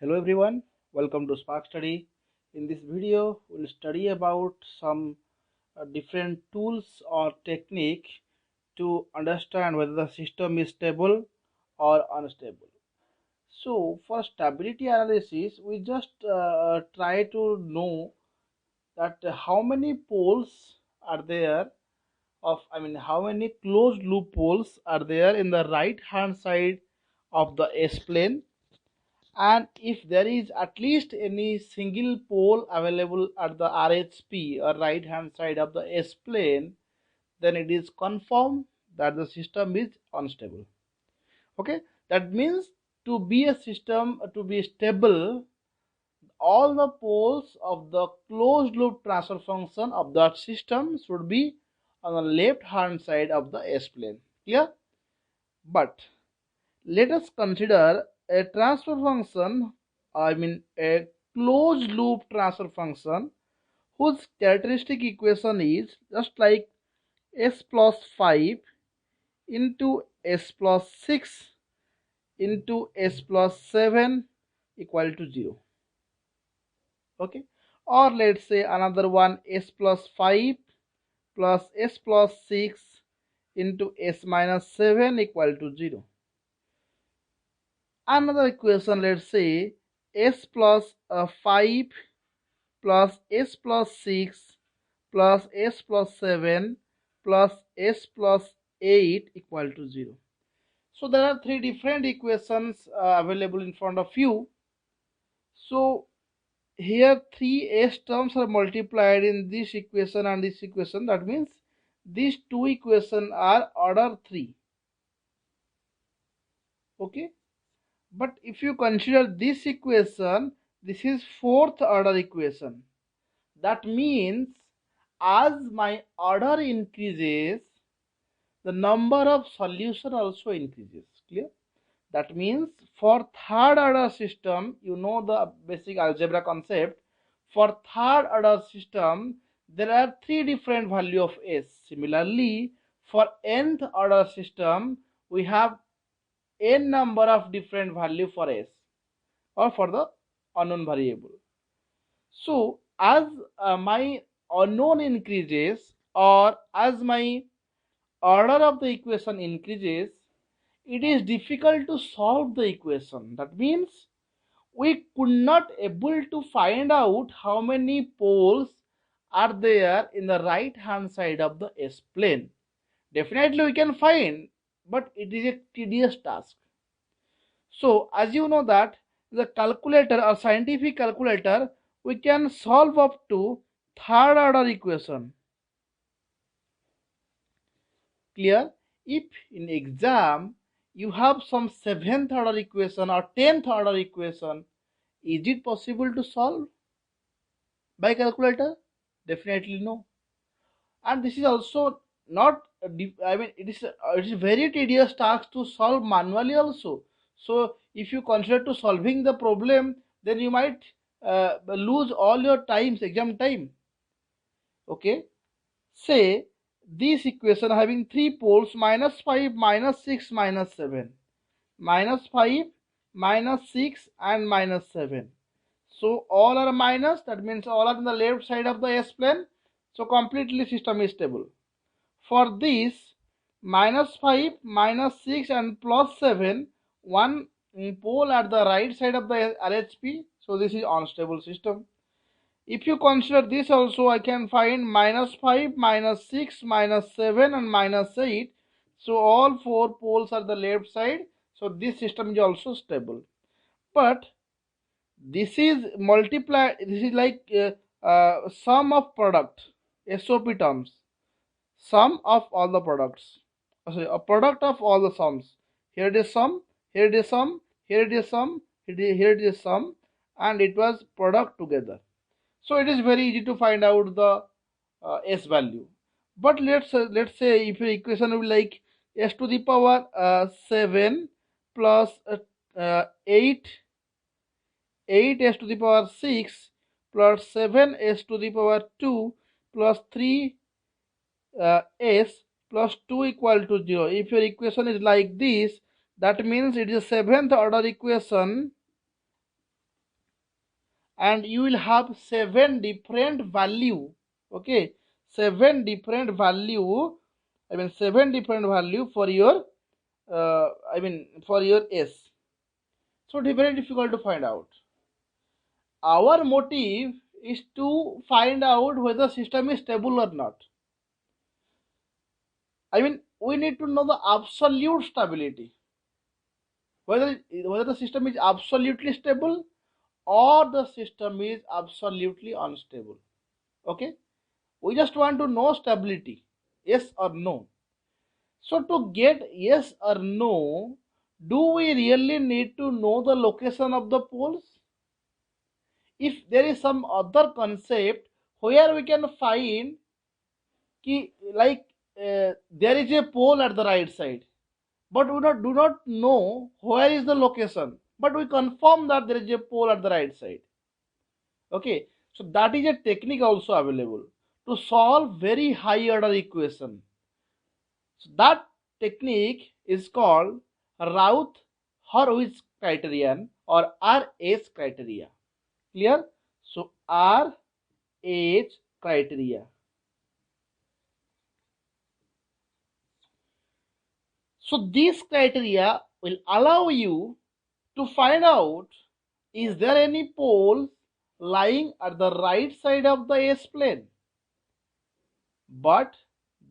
Hello everyone, welcome to Spark Study. In this video, we'll study about some different tools or technique to understand whether the system is stable or unstable. So for stability analysis, we just try to know that how many poles are there how many closed loop poles are there in the right hand side of the S plane, and if there is at least any single pole available at the RHP or right hand side of the S plane, then it is confirmed that the system is unstable. Okay, that means to be a system to be stable, all the poles of the closed loop transfer function of that system should be on the left hand side of the S plane. Clear? But let us consider a transfer function, a closed loop transfer function whose characteristic equation is just like s plus 5 into s plus 6 into s plus 7 equal to 0. Okay, or let's say another one, s plus 5 plus s plus 6 into s minus 7 equal to 0. Another equation, let's say s plus 5 plus s plus 6 plus s plus 7 plus s plus 8 equal to 0. So there are three different equations available in front of you. So here three s terms are multiplied in this equation and this equation. That means these two equations are order 3. Okay, but if you consider this equation, this is fourth order equation. That means as my order increases, the number of solution also increases. Clear? That means for third order system, you know the basic algebra concept. For third order system, there are three different value of s. Similarly, for nth order system, we have n number of different value for s or for the unknown variable. So as my unknown increases or as my order of the equation increases, it is difficult to solve the equation. That means we could not able to find out how many poles are there in the right hand side of the S plane. Definitely we can find, but it is a tedious task. So as you know that the calculator or scientific calculator, we can solve up to third order equation. Clear? If in exam you have some seventh order equation or 10th order equation, is it possible to solve by calculator? Definitely no. And this is also not it is very tedious task to solve manually also. So if you consider to solving the problem, then you might lose all your times, exam time. Okay, say this equation having three poles, minus 5, minus 6, minus 7, minus 5, minus 6 and minus 7. So all are minus, that means all are in the left side of the S plane. So completely system is stable. For this, minus 5, minus 6 and plus 7, one pole at the right side of the RHP. So this is unstable system. If you consider this also, I can find minus 5, minus 6, minus 7 and minus 8. So all four poles are the left side. So this system is also stable. But this is multiply, this is like sum of product, SOP terms, sum of all the products. Sorry, a product of all the sums. Here it is sum, here it is sum, here it is sum, here it is sum, and it was product together. So it is very easy to find out the s value. But let's say if your equation will be like s to the power 7 plus 8 8s to the power 6 plus 7s to the power 2 plus 3 s plus 2 equal to 0. If your equation is like this, that means it is a seventh order equation. and you will have 7 different value. Okay, 7 different value, 7 different value for your for your S. So it is very difficult to find out. Our motive is to find out whether system is stable or not. We need to know the absolute stability, whether the system is absolutely stable or the system is absolutely unstable. Okay, we just want to know stability, yes or no. So to get yes or no, do we really need to know the location of the poles? If there is some other concept where we can find ki, like there is a pole at the right side, but we do not know where is the location, but we confirm that there is a pole at the right side. Okay, so that is a technique also available to solve very high order equation. So that technique is called Routh-Hurwitz criterion or RH criteria. Clear? So RH criteria. So these criteria will allow you to find out, is there any pole lying at the right side of the S plane. But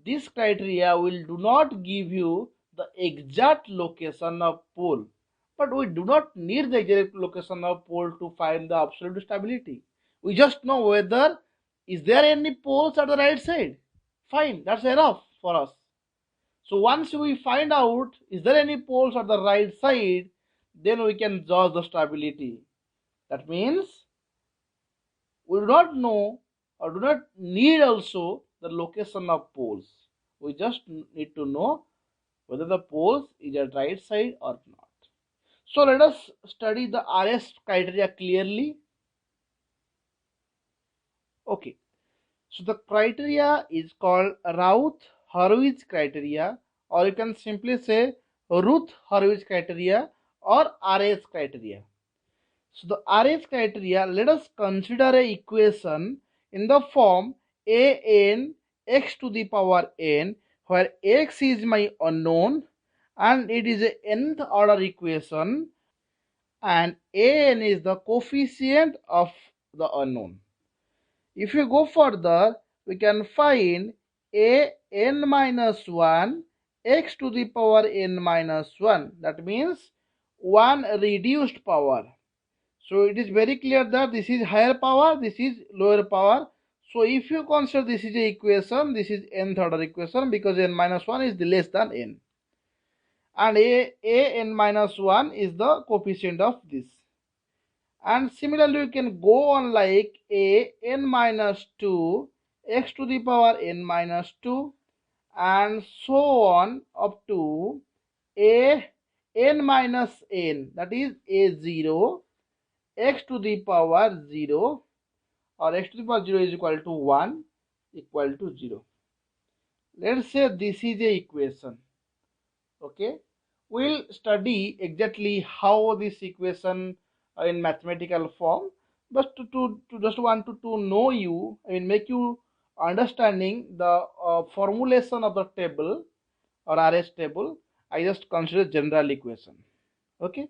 this criteria will do not give you the exact location of pole. But we do not need the exact location of pole to find the absolute stability. We just know whether is there any poles at the right side. Fine, that's enough for us. So once we find out is there any poles at the right side, then we can judge the stability. That means we do not know or do not need also the location of poles. We just need to know whether the poles is at right side or not. So let us study the RS criteria clearly. Okay, so the criteria is called Routh-Hurwitz criteria, or you can simply say Routh-Hurwitz criteria or RS criteria. So the RH criteria, let us consider a equation in the form an x to the power n, where x is my unknown and it is a nth order equation and an is the coefficient of the unknown. If you go further, we can find a n minus 1 x to the power n minus 1, that means 1 reduced power. So it is very clear that this is higher power, this is lower power. So if you consider this is a equation, this is nth order equation because n minus 1 is less than n. And n minus 1 is the coefficient of this. And similarly, you can go on like a n minus 2 x to the power n minus 2 and so on up to a n minus n, that is a0 x to the power 0, or x to the power 0 is equal to 1 equal to 0. Let's say this is a equation. Okay, we'll study exactly how this equation in mathematical form, but to just want to know you, make you understanding the formulation of the table or RS table. I just consider general equation. Okay,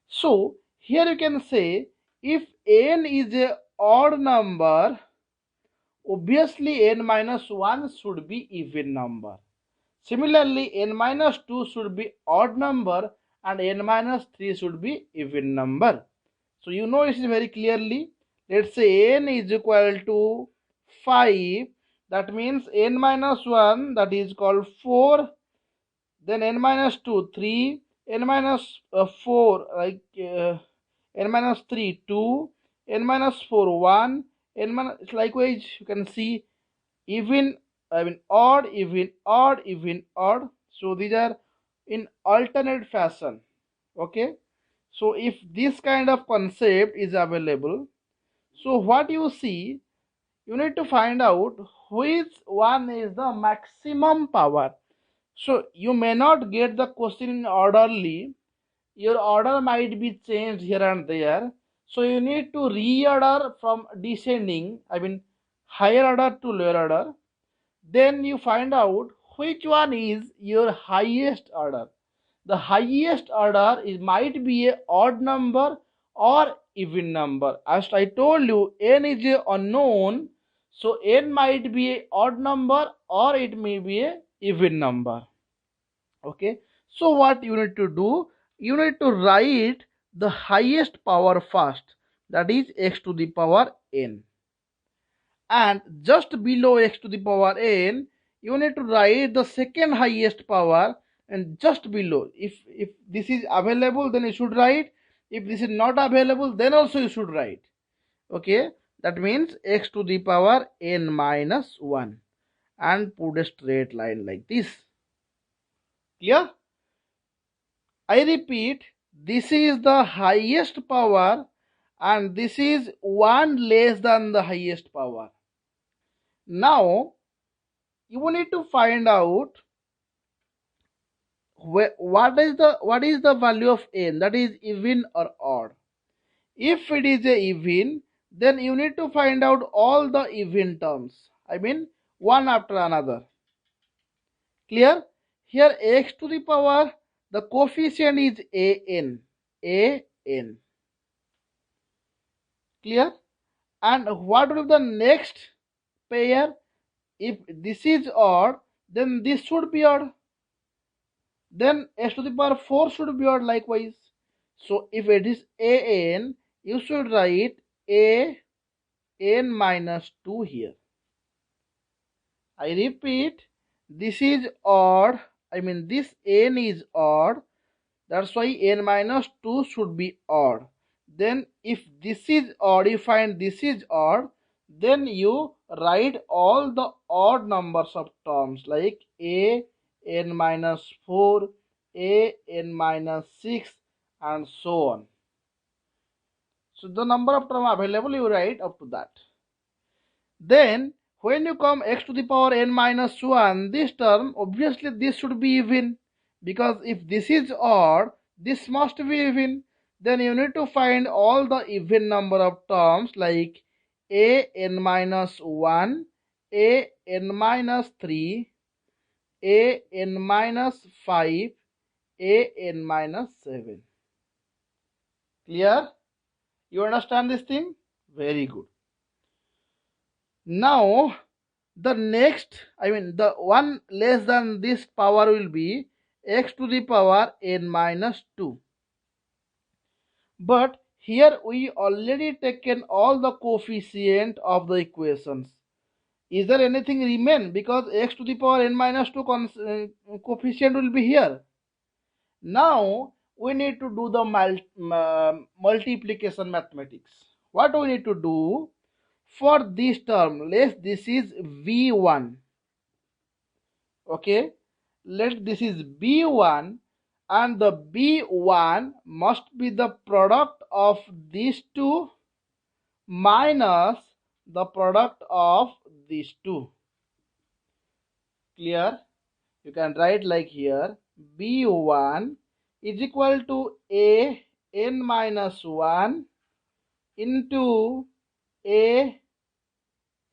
so here you can say if n is a odd number, obviously n minus 1 should be even number. Similarly, n minus 2 should be odd number and n minus 3 should be even number. So you know it is very clearly. Let's say n is equal to 5. That means n minus 1, that is called 4. Then n minus 2, 3. N minus 4, n minus 3, 2. N minus 4, 1. N minus, likewise you can see even, odd, even, odd, even, odd. So these are in alternate fashion. Okay, so if this kind of concept is available, so what you see, you need to find out which one is the maximum power. So you may not get the question in orderly, your order might be changed here and there. So you need to reorder from descending, I mean higher order to lower order. Then you find out which one is your highest order. The highest order is might be a odd number or even number. As I told you, n is a unknown, so n might be a odd number or it may be a even number. Okay, so what you need to do, you need to write the highest power first, that is x to the power n, and just below x to the power n you need to write the second highest power, and just below, if this is available then you should write, if this is not available then also you should write. Okay, that means x to the power n minus 1, and put a straight line like this. Clear? I repeat, this is the highest power and this is 1 less than the highest power. Now you need to find out what is the value of n, that is even or odd. If it is a even, then you need to find out all the even terms, I mean one after another. Clear? Here x to the power, the coefficient is an. Clear? And what will be the next pair? If this is odd, then this should be odd. Then x to the power 4 should be odd likewise. So if it is an, you should write an minus 2 here. I repeat, this is odd, I mean this n is odd, that's why n minus 2 should be odd. Then if this is odd, you find this is odd, then you write all the odd numbers of terms like a n minus 4, a n minus 6, and so on. So the number of terms available you write up to that. Then when you come x to the power n minus 1, this term, obviously this should be even, because if this is odd, this must be even. Then you need to find all the even number of terms like a n minus 1, a n minus 3, a n minus 5, a n minus 7. Clear? You understand this thing? Very good. Now the next, I mean the one less than this power will be x to the power n minus 2. But here we already taken all the coefficient of the equations. Is there anything remain? Because x to the power n minus 2 coefficient will be here. Now we need to do the multiplication mathematics. What we need to do? For this term, this is v1. Okay, let this is b1, and the b1 must be the product of these two minus the product of these two. Clear? You can write like here, b1 is equal to a n minus 1 into a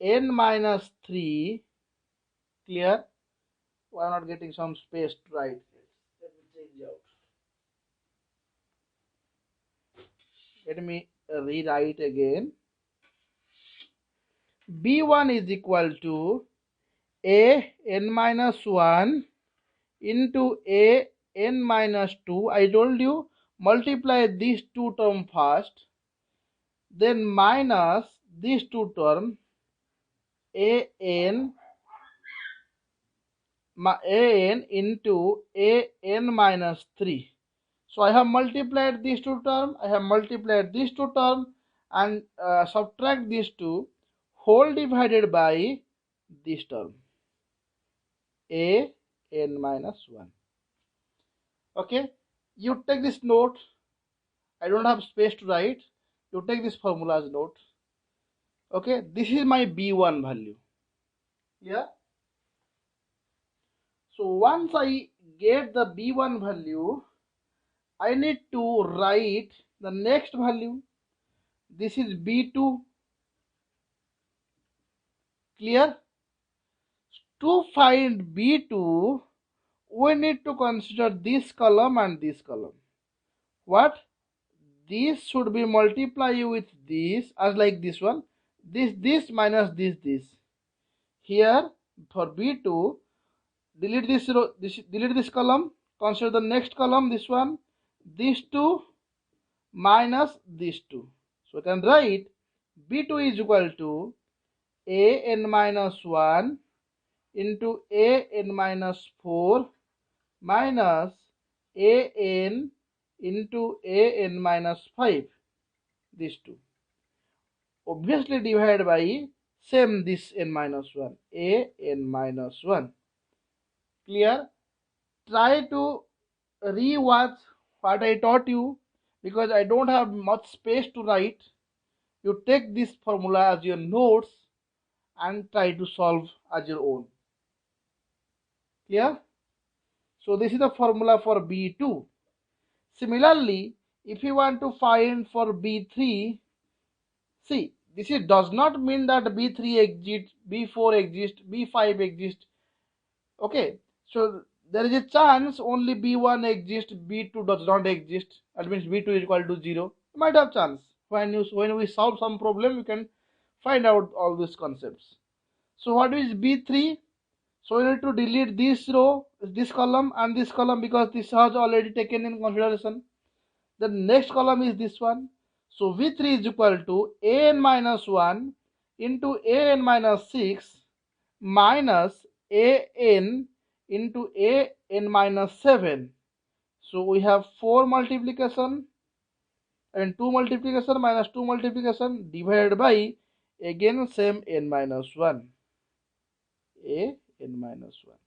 n minus 3. Clear? Why not getting some space to write? Let me change out. Let me rewrite again. b1 is equal to a n minus 1 into a n minus 2. I told you multiply these two terms first, then minus these two terms, a n into a n minus 3. So I have multiplied these two terms, and subtract these two, whole divided by this term, a n minus 1. Okay, you take this note. I don't have space to write. You take this formula as note. Okay, this is my b1 value. Yeah. So once I get the b1 value, I need to write the next value. This is B2. Clear? To find B2, we need to consider this column and this column. What? This should be multiply with this as like this one. This minus this. Here for B2, delete this row, delete this column. Consider the next column, this one. These two minus these two. So we can write B2 is equal to an minus 1 into an minus 4 minus an into an minus 5. These two. Obviously divided by same this n minus 1. An minus 1. Clear? Try to re-watch what I taught you because I don't have much space to write. You take this formula as your notes and try to solve as your own. Clear? So this is the formula for B2. Similarly, if you want to find for B3, see, this does not mean that B3 exists, B4 exists, B5 exists. Okay, so there is a chance only B1 exists, B2 does not exist. That means B2 is equal to 0. You might have chance. When we solve some problem, you can find out all these concepts. So what is B3? So we need to delete this row, this column and this column because this has already taken in consideration. The next column is this one. So V3 is equal to an minus 1 into an minus 6 minus an into an minus 7. So we have 4 multiplication and 2 multiplication minus 2 multiplication divided by again same n minus 1. A n minus 1.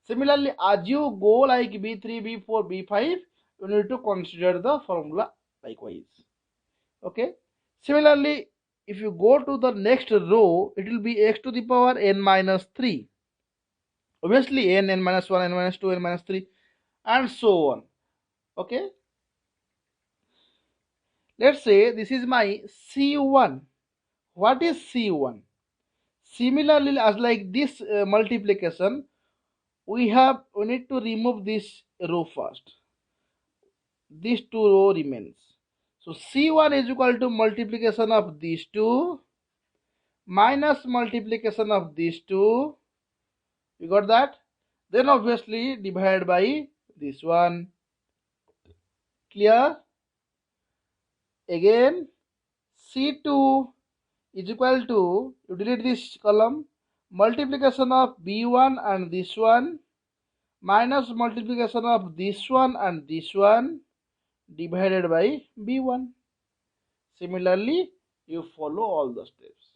Similarly, as you go like B3, B4, B5, you need to consider the formula likewise. Okay. Similarly, if you go to the next row, it will be x to the power n minus 3. Obviously, n minus 1, n minus 2, n minus 3, and so on. Okay. Let's say this is my C1. What is C1? Similarly, as like this multiplication, we need to remove this row first. These two row remains. So C1 is equal to multiplication of these two minus multiplication of these two. You got that? Then obviously divide by this one. Clear? Again C2 is equal to, you delete this column, multiplication of B1 and this one minus multiplication of this one and this one divided by B1. Similarly, you follow all the steps.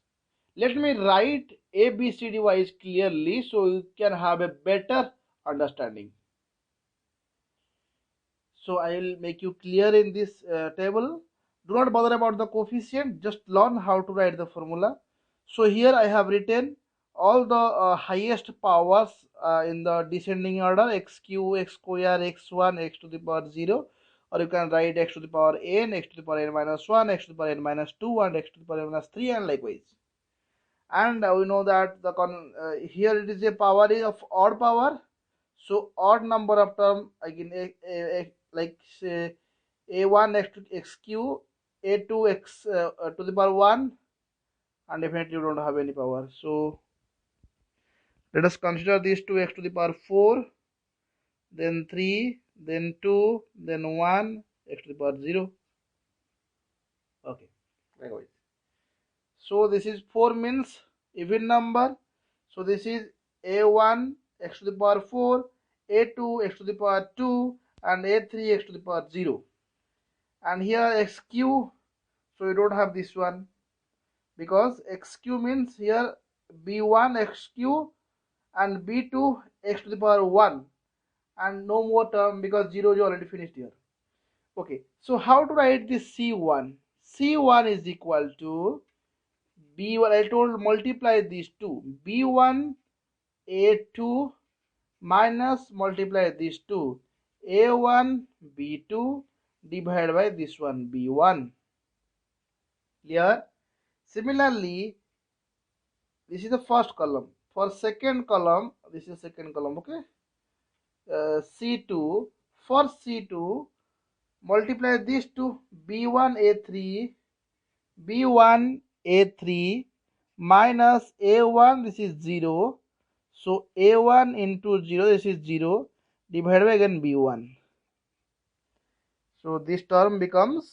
Let me write ABCD wise clearly so you can have a better understanding. So I will make you clear in this table. Do not bother about the coefficient, just learn how to write the formula. So here I have written all the highest powers in the descending order: x cube, x square, x1, x to the power 0, or you can write x to the power n, x to the power n minus 1, x to the power n minus 2, and x to the power n minus 3, and likewise. And we know that the here it is a power of odd power, so odd number of term again like say a1 x to x cube, a2 x to the power 1, and definitely you don't have any power. So let us consider these 2x to the power 4, then 3, then 2, then 1, x to the power 0. Okay, likewise. So this is 4 means even number. So this is a1 x to the power 4, a2 x to the power 2, and a3 x to the power 0. And here x cube, so you don't have this one because x cube means here b1 x cube and b2 x to the power 1, and no more term because 0 is already finished here. Okay, so how to write this C1? C1 is equal to b1, I told multiply these two, b1 a2 minus multiply these two, a1 b2 divided by this one b1. Clear? Similarly, this is the first column. For second column, this is second column, okay? C2. For C2, multiply these two, B1A3, B1A3 minus A1, this is 0. So A1 into 0, this is 0, divided by again B1. So this term becomes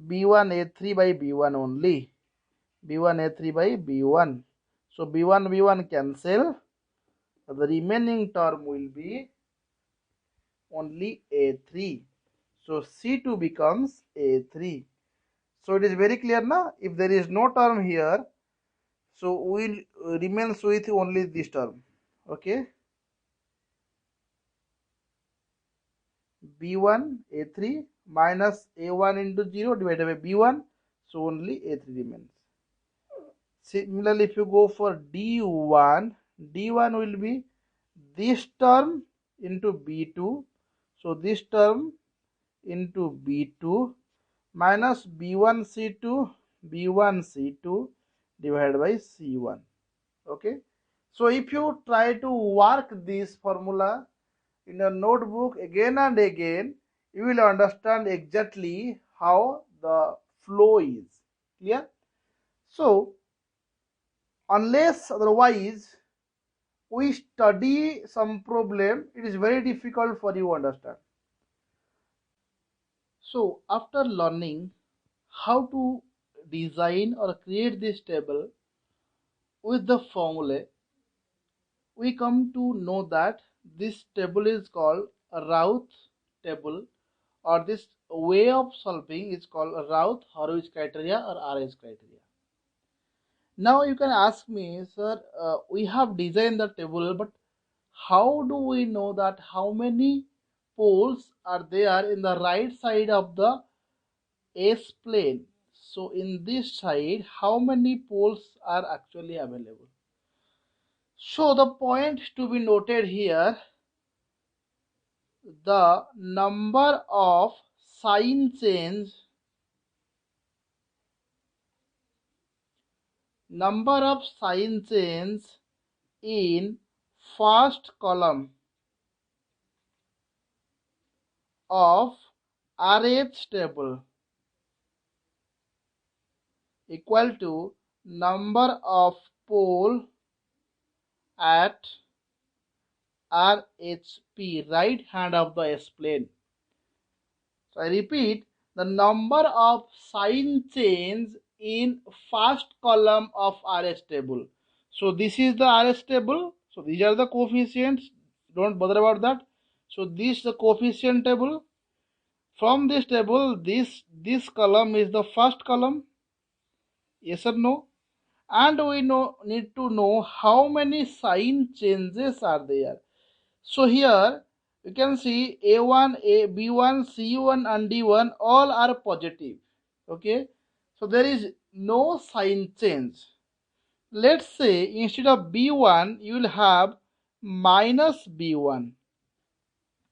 B1A3 by B1 only. B1A3 by B1. So B1 cancel. The remaining term will be only A3. So C2 becomes A3. So it is very clear now. If there is no term here, so we'll remains with only this term. Okay. B1 A3 minus A1 into 0 divided by B1. So only A3 remains. Similarly, if you go for D1, D1 will be this term into B2. So this term into B2 minus B1 C2, B1 C2 divided by C1. Okay. So if you try to work this formula in your notebook again and again, you will understand exactly how the flow is. Clear? So unless otherwise we study some problem, it is very difficult for you to understand. So after learning how to design or create this table with the formula, we come to know that this table is called a Routh table, or this way of solving is called a Routh Horowitz criteria or RH criteria. Now you can ask me, sir, we have designed the table, but how do we know that how many poles are there in the right side of the S plane? So in this side, how many poles are actually available? So the point to be noted here, the number of sign chains in first column of RH table equal to number of pole at RHP, right hand of the S plane. So I repeat, the number of sign chains in first column of RH table. So this is the RH table. So these are the coefficients. Don't bother about that. So this is the coefficient table. From this table, this column is the first column. Yes or no? And we need to know how many sign changes are there. So here you can see A1, B1, C1 and D1 all are positive. Okay. So there is no sign change. Let's say instead of B1 you will have minus B1.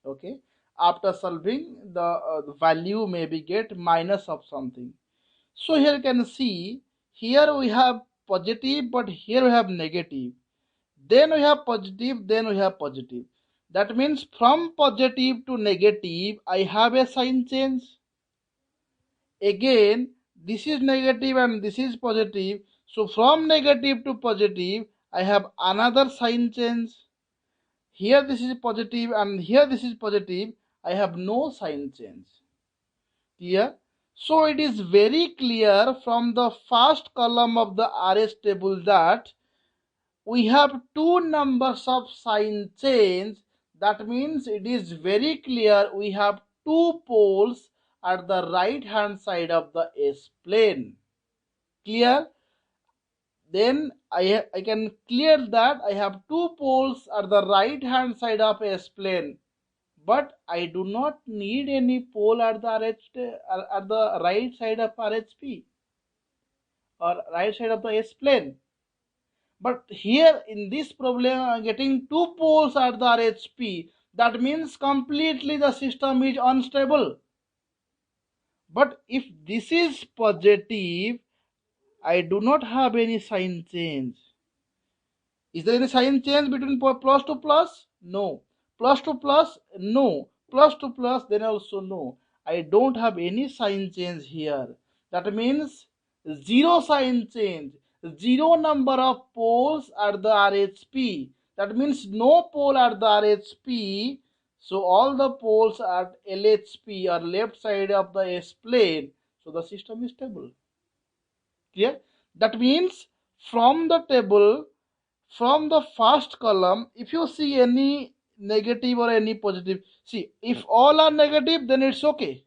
Okay. After solving the value maybe get minus of something. So here you can see, here we have positive, but here we have negative. Then we have positive, then we have positive. That means from positive to negative, I have a sign change. Again, this is negative and this is positive. So from negative to positive, I have another sign change. Here this is positive and here this is positive. I have no sign change. Clear? So it is very clear from the first column of the RH table that we have two numbers of sign chains. That means it is very clear we have two poles at the right hand side of the S plane. Clear? Then I can clear that I have two poles at the right hand side of S plane, but I do not need any pole at the right side of RHP or right side of the S plane. But here in this problem I am getting two poles at the RHP. That means completely the system is unstable. But if this is positive, I do not have any sign change. Is there any sign change between plus to plus? No. Plus to plus? No. Plus to plus, then also no. I don't have any sign change here. That means zero sign change. Zero number of poles at the RHP. That means no pole at the RHP. So all the poles at LHP are left side of the S plane. So the system is stable. Clear? That means from the table, from the first column, if you see any negative or any positive, see, if all are negative, then it's okay,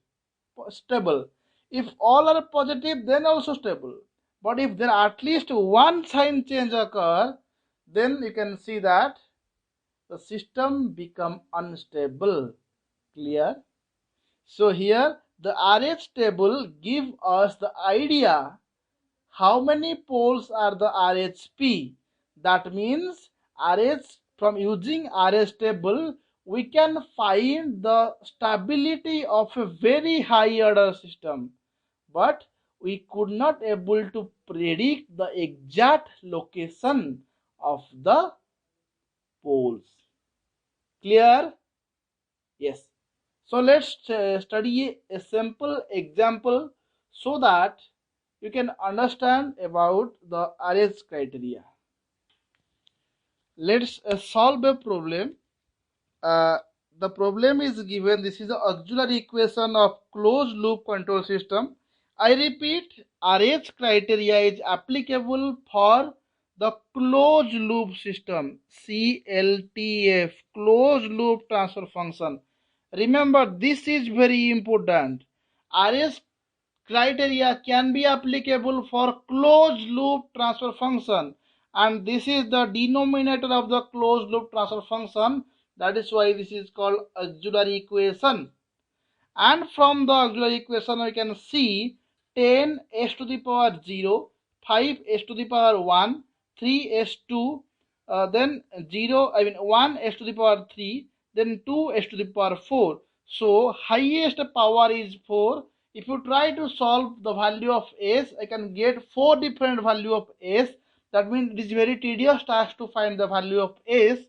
stable. If all are positive, then also stable. But if there at least one sign change occur, then you can see that the system become unstable. Clear? So here the RH table give us the idea how many poles are the RHP. That means RH, from using RH table, we can find the stability of a very high order system. But we could not able to predict the exact location of the poles. Clear? Yes. So let's study a simple example so that you can understand about the RH criteria. Let's solve a problem. Uh, the problem is given. This is the auxiliary equation of closed loop control system. I repeat, RH criteria is applicable for the closed loop system, CLTF, closed loop transfer function. Remember, this is very important. RH criteria can be applicable for closed loop transfer function, and this is the denominator of the closed loop transfer function. That is why this is called auxiliary equation. And from the auxiliary equation we can see 10 s to the power 0, 5 s to the power 1, 3 s2, then 1 s to the power 3, then 2 s to the power 4. So highest power is 4. If you try to solve the value of s, I can get 4 different value of s. That means it is very tedious task to find the value of s,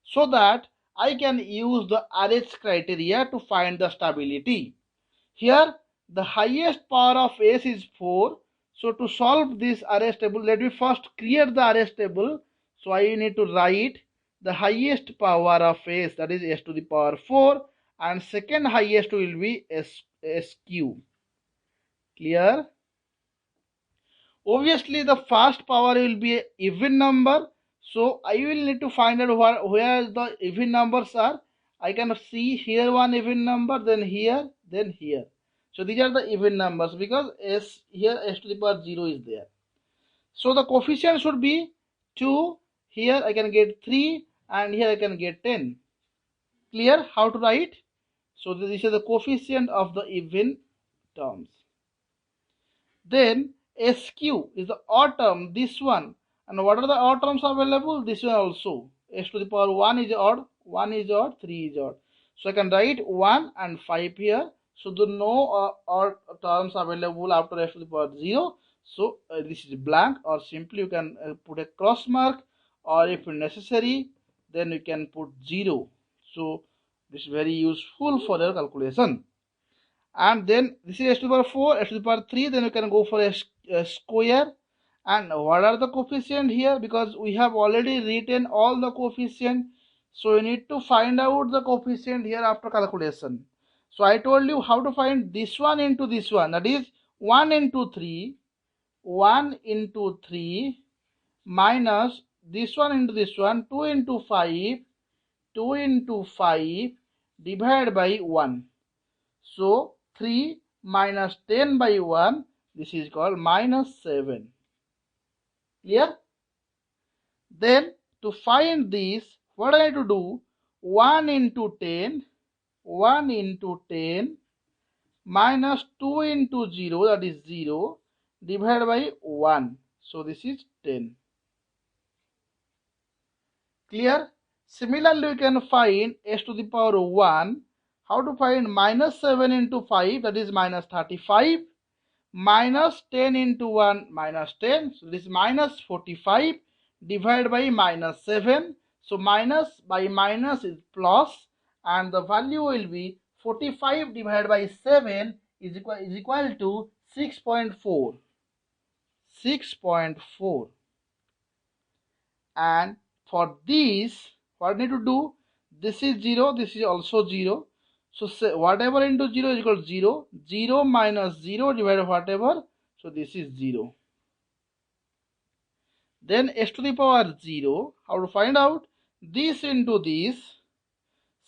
so that I can use the RH criteria to find the stability. Here the highest power of S is 4. So to solve this RH table, let me first create the RH table. So I need to write the highest power of S, that is S to the power 4, and second highest will be SQ. Clear? Obviously the first power will be even number, so I will need to find out where the even numbers are. I can see here one even number, then here, then here. So these are the even numbers because s here s to the power 0 is there. So the coefficient should be 2. Here I can get 3 and here I can get 10. Clear how to write? So this is the coefficient of the even terms. Then SQ is the odd term, this one. And what are the odd terms available? This one also. S to the power 1 is odd, 1 is odd, 3 is odd. So I can write 1 and 5 here. So there are no odd terms available after S to the power 0. So this is blank, or simply you can put a cross mark, or if necessary then you can put 0. So this is very useful for your calculation. And then this is s to the power 4, s to the power 3, then you can go for a square. And what are the coefficient here? Because we have already written all the coefficient, so you need to find out the coefficient here after calculation. So I told you how to find this one into this one, that is 1 into 3, 1 into 3 minus this one into this one, 2 into 5, 2 into 5 divided by 1. So 3 minus 10 by 1, this is called minus 7. Clear? Then to find this, what I need to do? 1 into 10, 1 into 10 minus 2 into 0, that is 0, divided by 1. So this is 10. Clear? Similarly, we can find s to the power 1. How to find minus 7 into 5, that is minus 35, minus 10 into 1, minus 10, so this is minus 45, divided by minus 7, so minus by minus is plus, and the value will be 45 divided by 7 is equal to 6.4. 6.4. And for this, what I need to do, this is 0, this is also 0, so whatever into 0 is equal to 0, 0 minus 0 divided by whatever, so this is 0. Then s to the power 0, how to find out? This into this,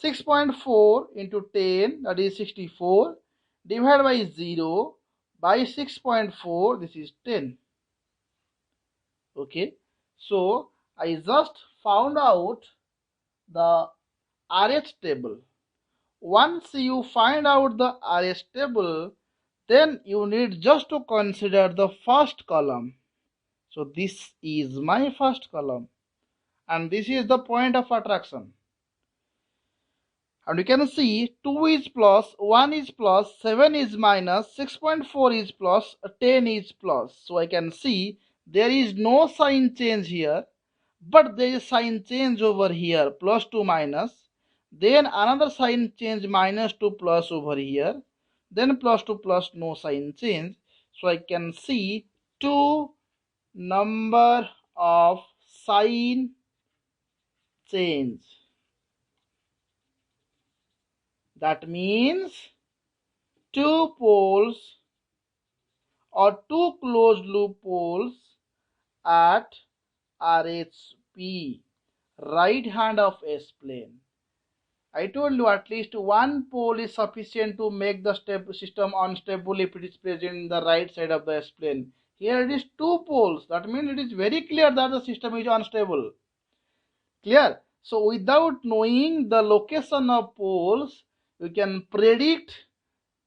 6.4 into 10, that is 64, divided by 0 by 6.4, this is 10. Okay, so I just found out the RH table. Once you find out the RH table, then you need just to consider the first column. So this is my first column, and this is the point of attraction. And you can see 2 is plus, 1 is plus, 7 is minus, 6.4 is plus, 10 is plus. So I can see there is no sign change here, but there is sign change over here, plus to minus. Then another sign change, minus to plus over here. Then plus to plus, no sign change. So I can see two number of sign change. That means two poles or two closed loop poles at RHP, right hand of S plane. I told you at least one pole is sufficient to make the system unstable if it is present in the right side of the S plane. Here it is two poles. That means it is very clear that the system is unstable. Clear? So without knowing the location of poles, you can predict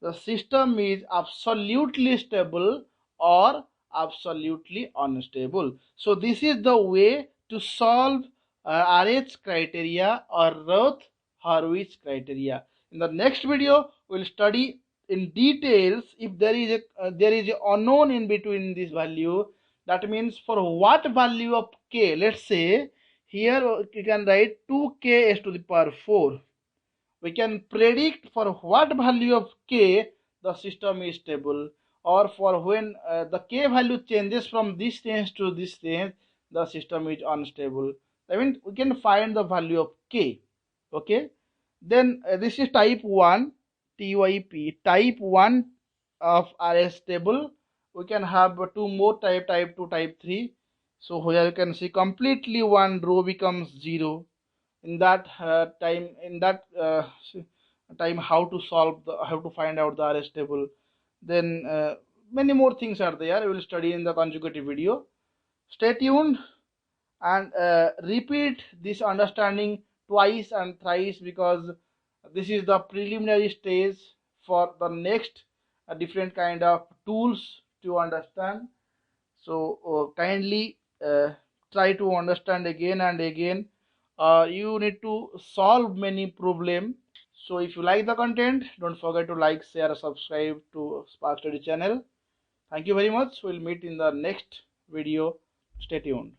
the system is absolutely stable or absolutely unstable. So this is the way to solve RH criteria or Routh-Hurwitz criteria. In the next video, we will study in details if there is a unknown in between this value. That means for what value of k, let's say here you can write 2k s to the power 4. We can predict for what value of k the system is stable, or for when the k value changes from this range to this range, the system is unstable. I mean, we can find the value of k. Okay, then this is type 1 typ, type 1 of RS table. We can have two more type 2, type 3. So here you can see completely one row becomes 0. In that time, how to find out the RS table. Then many more things are there, we will study in the consecutive video. Stay tuned and repeat this understanding twice and thrice, because this is the preliminary stage for the next different kind of tools to understand. So kindly try to understand again and again. You need to solve many problem. So if you like the content, don't forget to like, share, subscribe to Spark Study channel. Thank you very much. We'll meet in the next video. Stay tuned.